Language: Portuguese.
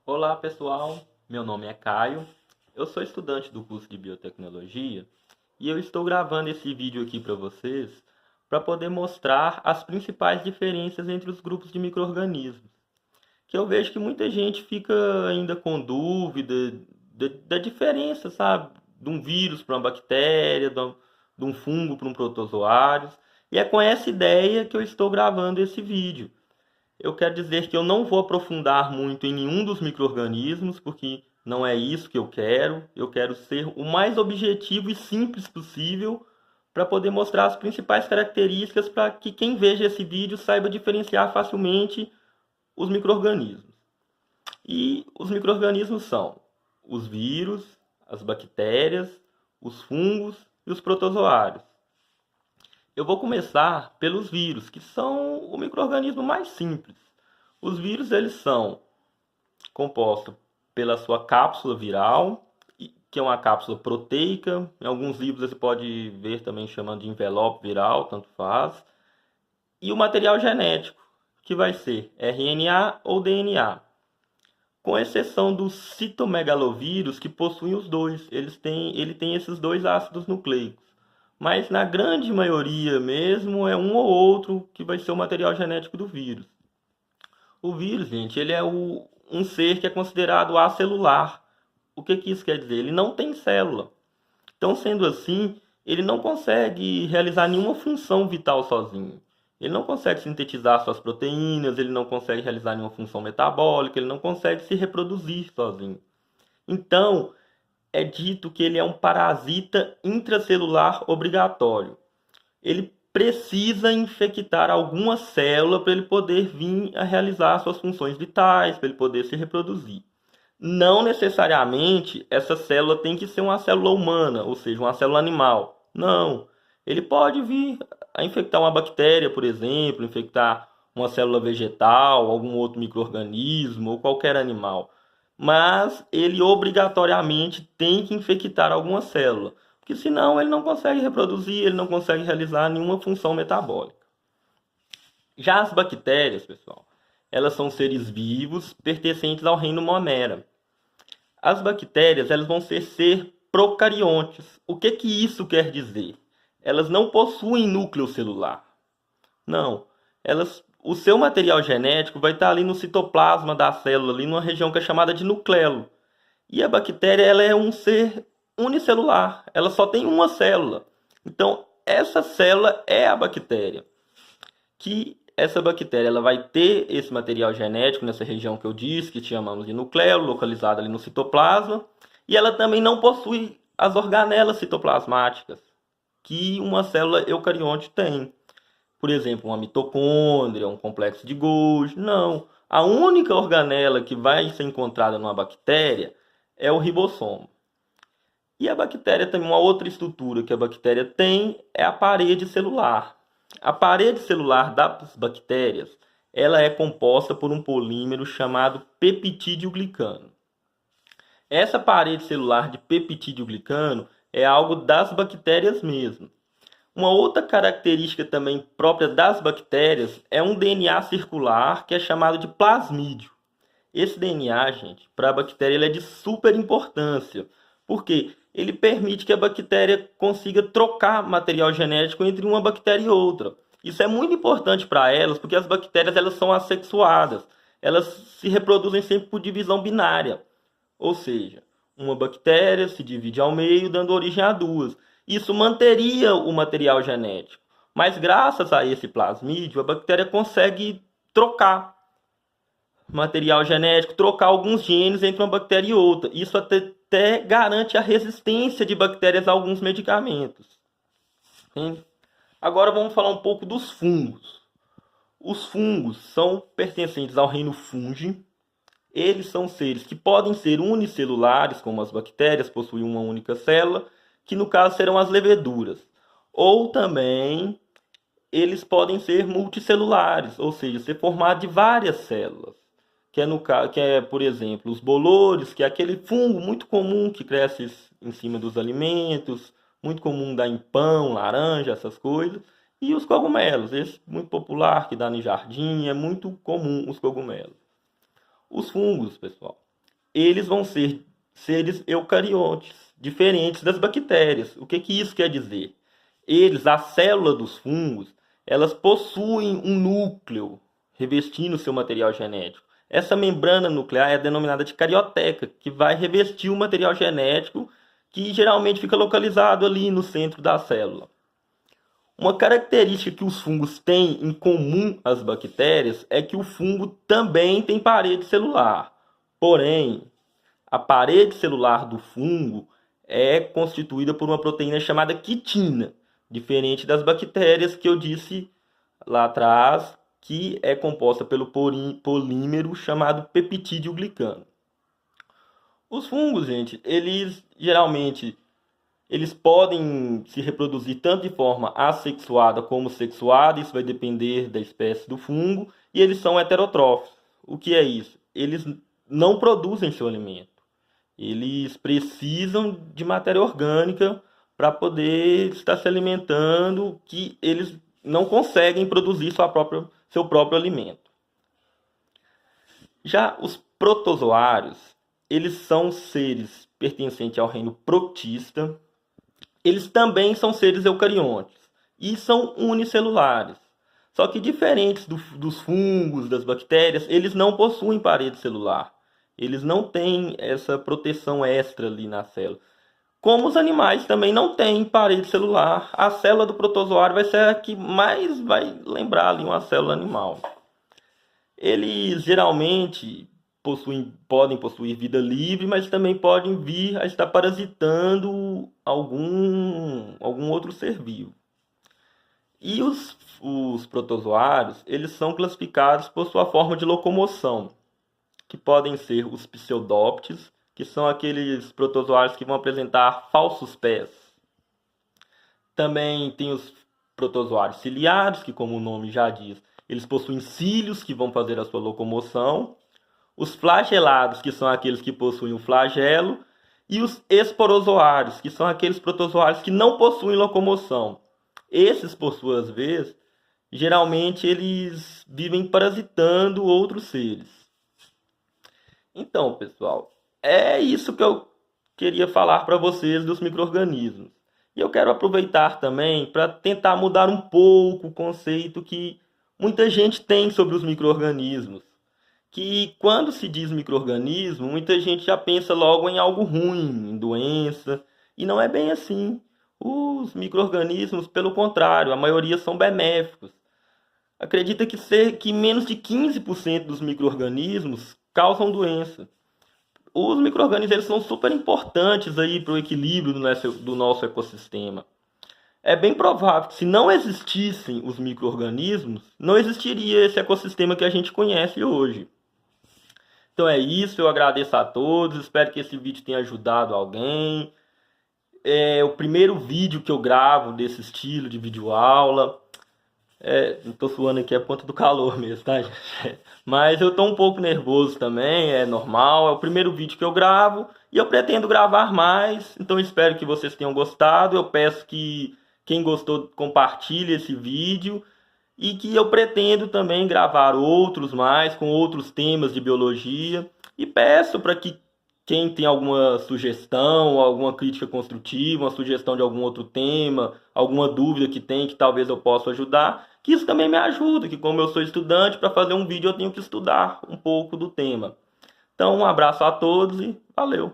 Olá pessoal, meu nome é Caio, eu sou estudante do curso de Biotecnologia e eu estou gravando esse vídeo aqui para vocês para poder mostrar as principais diferenças entre os grupos de micro-organismos. Que eu vejo que muita gente fica ainda com dúvida da diferença, sabe? De um vírus para uma bactéria, de um fungo para um protozoário. E é com essa ideia que eu estou gravando esse vídeo. Eu quero dizer que eu não vou aprofundar muito em nenhum dos micro-organismos, porque não é isso que eu quero. Eu quero ser o mais objetivo e simples possível para poder mostrar as principais características para que quem veja esse vídeo saiba diferenciar facilmente os micro-organismos. E os micro-organismos são os vírus, as bactérias, os fungos e os protozoários. Eu vou começar pelos vírus, que são o micro-organismo mais simples. Os vírus eles são compostos pela sua cápsula viral, que é uma cápsula proteica. Em alguns livros você pode ver também chamando de envelope viral, tanto faz. E o material genético, que vai ser RNA ou DNA. Com exceção dos citomegalovírus, que possuem os dois. Ele tem esses dois ácidos nucleicos. Mas na grande maioria mesmo é um ou outro que vai ser o material genético do vírus. O vírus, gente, ele é um ser que é considerado acelular. O que isso quer dizer? Ele não tem célula. Então, sendo assim, ele não consegue realizar nenhuma função vital sozinho. Ele não consegue sintetizar suas proteínas, ele não consegue realizar nenhuma função metabólica, ele não consegue se reproduzir sozinho. Então, é dito que ele é um parasita intracelular obrigatório. Ele precisa infectar alguma célula para ele poder vir a realizar suas funções vitais, para ele poder se reproduzir. Não necessariamente essa célula tem que ser uma célula humana, ou seja, uma célula animal. Não. Ele pode vir a infectar uma bactéria, por exemplo, infectar uma célula vegetal, algum outro micro-organismo ou qualquer animal. Mas ele obrigatoriamente tem que infectar alguma célula, porque senão ele não consegue reproduzir, ele não consegue realizar nenhuma função metabólica. Já as bactérias, pessoal, elas são seres vivos pertencentes ao reino Monera. As bactérias elas vão ser procariontes. O que isso quer dizer? Elas não possuem núcleo celular. Não. O seu material genético vai estar ali no citoplasma da célula, ali numa região que é chamada de nucleolo. E a bactéria ela é um ser unicelular. Ela só tem uma célula. Então, essa célula é a bactéria. Que essa bactéria ela vai ter esse material genético nessa região que eu disse, que chamamos de nucleolo, localizada ali no citoplasma. E ela também não possui as organelas citoplasmáticas que uma célula eucarionte tem. Por exemplo, uma mitocôndria, um complexo de Golgi. Não. A única organela que vai ser encontrada numa bactéria é o ribossomo. E a bactéria tem uma outra estrutura que a bactéria tem, é a parede celular. A parede celular das bactérias, ela é composta por um polímero chamado peptídeo-glicano. Essa parede celular de peptídeo-glicano é algo das bactérias mesmo. Uma outra característica também própria das bactérias é um DNA circular que é chamado de plasmídio. Esse DNA, gente, para a bactéria ele é de super importância, porque ele permite que a bactéria consiga trocar material genético entre uma bactéria e outra. Isso é muito importante para elas, porque as bactérias elas são assexuadas. Elas se reproduzem sempre por divisão binária. Ou seja, uma bactéria se divide ao meio, dando origem a duas. Isso manteria o material genético. Mas graças a esse plasmídio, a bactéria consegue trocar material genético, trocar alguns genes entre uma bactéria e outra. Isso até garante a resistência de bactérias a alguns medicamentos. Agora vamos falar um pouco dos fungos. Os fungos são pertencentes ao reino Fungi. Eles são seres que podem ser unicelulares, como as bactérias, possuem uma única célula, que no caso serão as leveduras. Ou também eles podem ser multicelulares, ou seja, ser formados de várias células. Que é, por exemplo, os bolores, que é aquele fungo muito comum que cresce em cima dos alimentos, muito comum dar em pão, laranja, essas coisas. E os cogumelos, esse muito popular que dá no jardim, é muito comum os cogumelos. Os fungos, pessoal, eles vão ser seres eucariontes, diferentes das bactérias. O que isso quer dizer? A célula dos fungos, elas possuem um núcleo revestindo seu material genético. Essa membrana nuclear é denominada de carioteca, que vai revestir o material genético que geralmente fica localizado ali no centro da célula. Uma característica que os fungos têm em comum às bactérias é que o fungo também tem parede celular. Porém, a parede celular do fungo é constituída por uma proteína chamada quitina, diferente das bactérias que eu disse lá atrás, que é composta pelo polímero chamado peptídeo glicano. Os fungos, gente, eles geralmente podem se reproduzir tanto de forma assexuada como sexuada, isso vai depender da espécie do fungo, e eles são heterotróficos. O que é isso? Eles não produzem seu alimento. Eles precisam de matéria orgânica para poder estar se alimentando, que eles não conseguem produzir seu próprio alimento. Já os protozoários, eles são seres pertencentes ao reino protista. Eles também são seres eucariontes e são unicelulares. Só que diferentes dos fungos, das bactérias, eles não possuem parede celular. Eles não têm essa proteção extra ali na célula. Como os animais também não têm parede celular, a célula do protozoário vai ser a que mais vai lembrar ali uma célula animal. Eles geralmente podem possuir vida livre, mas também podem vir a estar parasitando algum outro ser vivo. E os protozoários, eles são classificados por sua forma de locomoção, que podem ser os pseudópteros, que são aqueles protozoários que vão apresentar falsos pés. Também tem os protozoários ciliares, que como o nome já diz, eles possuem cílios que vão fazer a sua locomoção. Os flagelados, que são aqueles que possuem o flagelo, e os esporozoários, que são aqueles protozoários que não possuem locomoção. Esses, por sua vez, geralmente eles vivem parasitando outros seres. Então, pessoal, é isso que eu queria falar para vocês dos micro-organismos. E eu quero aproveitar também para tentar mudar um pouco o conceito que muita gente tem sobre os micro-organismos. Que quando se diz micro-organismo, muita gente já pensa logo em algo ruim, em doença, e não é bem assim. Os micro-organismos, pelo contrário, a maioria são benéficos. Acredita que menos de 15% dos micro-organismos causam doença. Os micro-organismos eles são super importantes aí para o equilíbrio do nosso ecossistema. É bem provável que se não existissem os micro-organismos, não existiria esse ecossistema que a gente conhece hoje. Então é isso, eu agradeço a todos, espero que esse vídeo tenha ajudado alguém. É o primeiro vídeo que eu gravo desse estilo de videoaula. Não tô suando aqui, é por conta do calor mesmo, tá, gente? Mas eu tô um pouco nervoso também, é normal. É o primeiro vídeo que eu gravo e eu pretendo gravar mais. Então espero que vocês tenham gostado. Eu peço que quem gostou compartilhe esse vídeo. E que eu pretendo também gravar outros mais, com outros temas de biologia. E peço para que quem tem alguma sugestão, alguma crítica construtiva, uma sugestão de algum outro tema, alguma dúvida que tem que talvez eu possa ajudar, que isso também me ajuda, que como eu sou estudante, para fazer um vídeo eu tenho que estudar um pouco do tema. Então, um abraço a todos e valeu!